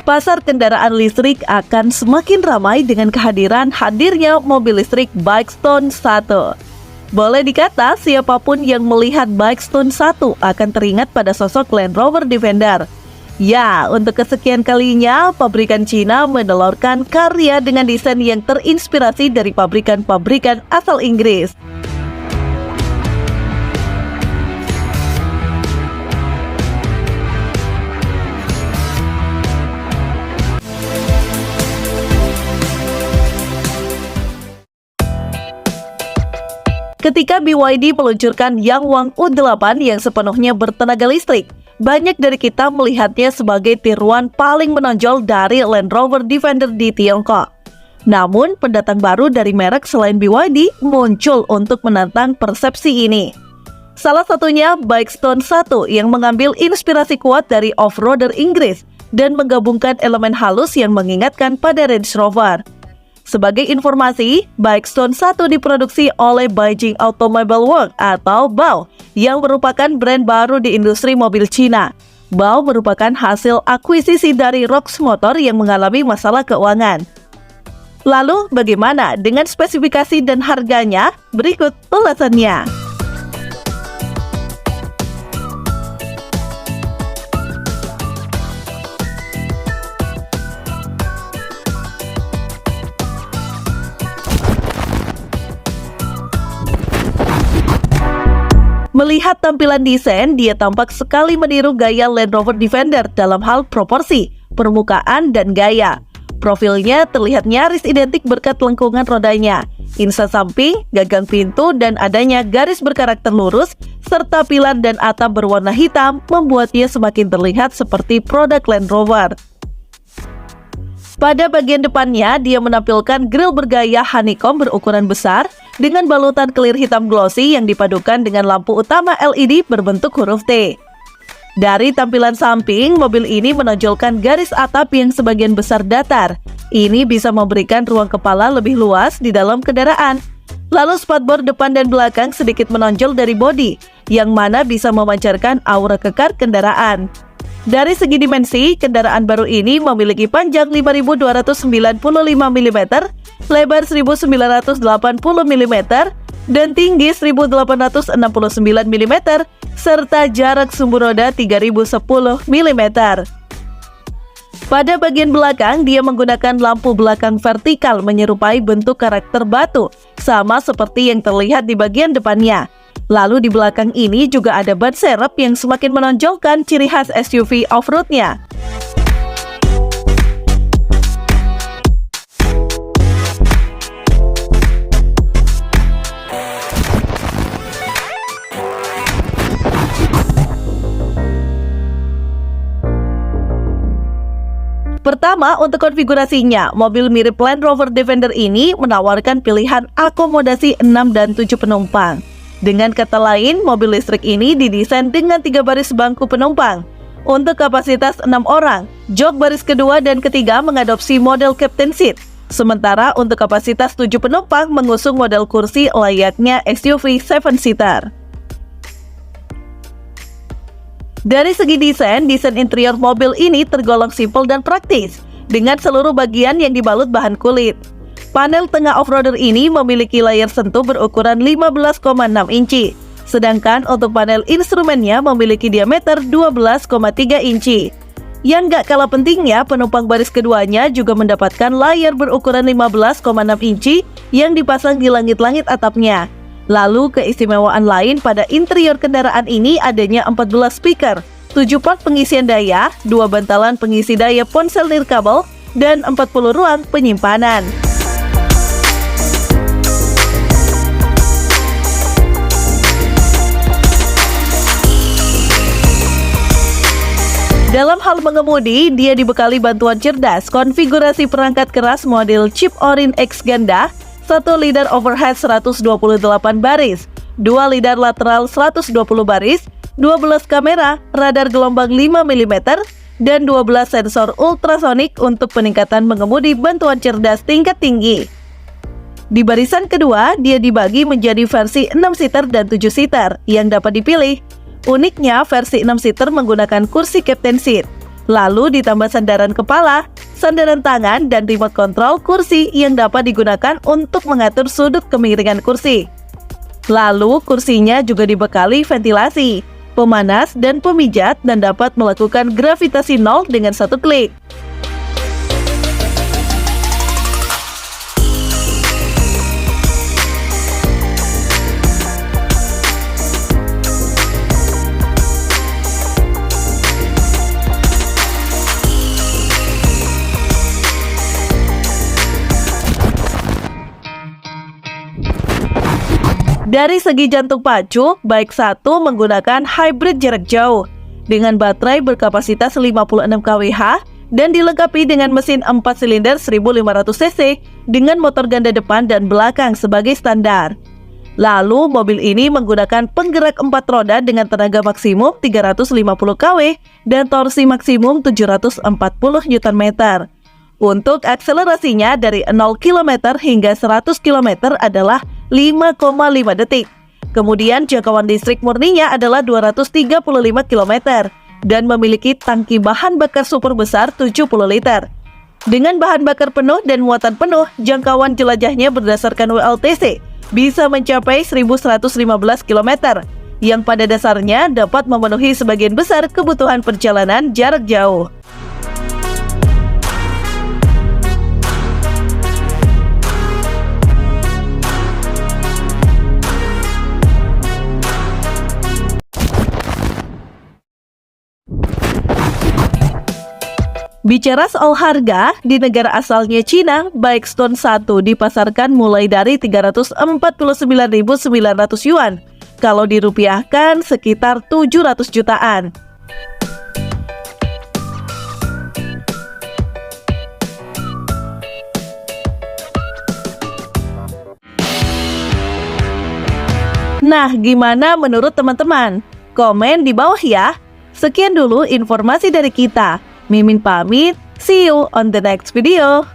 Pasar kendaraan listrik akan semakin ramai dengan hadirnya mobil listrik Bikestone 1. Boleh dikata siapapun yang melihat Bikestone 1 akan teringat pada sosok Land Rover Defender. Ya, untuk kesekian kalinya, pabrikan Cina menelurkan karya dengan desain yang terinspirasi dari pabrikan-pabrikan asal Inggris. Ketika BYD meluncurkan Yangwang U8 yang sepenuhnya bertenaga listrik, banyak dari kita melihatnya sebagai tiruan paling menonjol dari Land Rover Defender di Tiongkok. Namun, pendatang baru dari merek selain BYD muncul untuk menantang persepsi ini. Salah satunya Bikestone 1 yang mengambil inspirasi kuat dari off-roader Inggris dan menggabungkan elemen halus yang mengingatkan pada Range Rover. Sebagai informasi, Bikestone 1 diproduksi oleh Beijing Automobile Works atau BAW yang merupakan brand baru di industri mobil Cina. BAW merupakan hasil akuisisi dari Rox Motor yang mengalami masalah keuangan. Lalu bagaimana dengan spesifikasi dan harganya? Berikut ulasannya. Melihat tampilan desain, dia tampak sekali meniru gaya Land Rover Defender dalam hal proporsi, permukaan, dan gaya. Profilnya terlihat nyaris identik berkat lengkungan rodanya, insang samping, gagang pintu, dan adanya garis berkarakter lurus, serta pilar dan atap berwarna hitam membuatnya semakin terlihat seperti produk Land Rover. Pada bagian depannya, dia menampilkan grill bergaya honeycomb berukuran besar dengan balutan clear hitam glossy yang dipadukan dengan lampu utama LED berbentuk huruf T. Dari tampilan samping, mobil ini menonjolkan garis atap yang sebagian besar datar. Ini bisa memberikan ruang kepala lebih luas di dalam kendaraan. Lalu spatbor depan dan belakang sedikit menonjol dari bodi, yang mana bisa memancarkan aura kekar kendaraan. Dari segi dimensi, kendaraan baru ini memiliki panjang 5.295 mm, lebar 1.980 mm, dan tinggi 1.869 mm, serta jarak sumbu roda 3.010 mm. Pada bagian belakang, dia menggunakan lampu belakang vertikal menyerupai bentuk karakter batu, sama seperti yang terlihat di bagian depannya. Lalu di belakang ini juga ada ban serep yang semakin menonjolkan ciri khas SUV off-roadnya. Pertama, untuk konfigurasinya, mobil mirip Land Rover Defender ini menawarkan pilihan akomodasi 6 dan 7 penumpang. Dengan kata lain, mobil listrik ini didesain dengan 3 baris bangku penumpang. Untuk kapasitas 6 orang, jok baris kedua dan ketiga mengadopsi model Captain Seat. Sementara untuk kapasitas 7 penumpang mengusung model kursi layaknya SUV 7-seater. Dari segi desain interior mobil ini tergolong simpel dan praktis, dengan seluruh bagian yang dibalut bahan kulit. Panel tengah off-roader ini memiliki layar sentuh berukuran 15,6 inci, sedangkan untuk panel instrumennya memiliki diameter 12,3 inci. Yang gak kalah pentingnya, penumpang baris keduanya juga mendapatkan layar berukuran 15,6 inci yang dipasang di langit-langit atapnya. Lalu keistimewaan lain pada interior kendaraan ini adanya 14 speaker, 7 port pengisian daya, 2 bantalan pengisi daya ponsel nirkabel, dan 40 ruang penyimpanan. Dalam hal mengemudi, dia dibekali bantuan cerdas, konfigurasi perangkat keras model chip Orin X ganda, 1 lidar overhead 128 baris, 2 lidar lateral 120 baris, 12 kamera, radar gelombang 5 mm, dan 12 sensor ultrasonik untuk peningkatan mengemudi bantuan cerdas tingkat tinggi. Di barisan kedua, dia dibagi menjadi versi 6-seater dan 7-seater yang dapat dipilih. Uniknya, versi 6-seater menggunakan kursi Captain Seat. Lalu ditambah sandaran kepala, sandaran tangan, dan remote control kursi yang dapat digunakan untuk mengatur sudut kemiringan kursi. Lalu kursinya juga dibekali ventilasi, pemanas, dan pemijat dan dapat melakukan gravitasi nol dengan satu klik. Dari segi jantung pacu, bike 1 menggunakan hybrid jarak jauh dengan baterai berkapasitas 56 kWh dan dilengkapi dengan mesin 4 silinder 1500 cc dengan motor ganda depan dan belakang sebagai standar. Lalu, mobil ini menggunakan penggerak 4 roda dengan tenaga maksimum 350 kW dan torsi maksimum 740 Nm. Untuk akselerasinya dari 0 km hingga 100 km adalah 5,5 detik. Kemudian jangkauan listrik murninya adalah 235 km dan memiliki tangki bahan bakar super besar 70 liter. Dengan bahan bakar penuh dan muatan penuh, jangkauan jelajahnya berdasarkan WLTC bisa mencapai 1115 km yang pada dasarnya dapat memenuhi sebagian besar kebutuhan perjalanan jarak jauh. Bicara soal harga, di negara asalnya Cina, bike Stone 1 dipasarkan mulai dari 349.900 yuan. Kalau dirupiahkan sekitar 700 jutaan. Nah, gimana menurut teman-teman? Komen di bawah ya. Sekian dulu informasi dari kita. Mimin pamit, see you on the next video.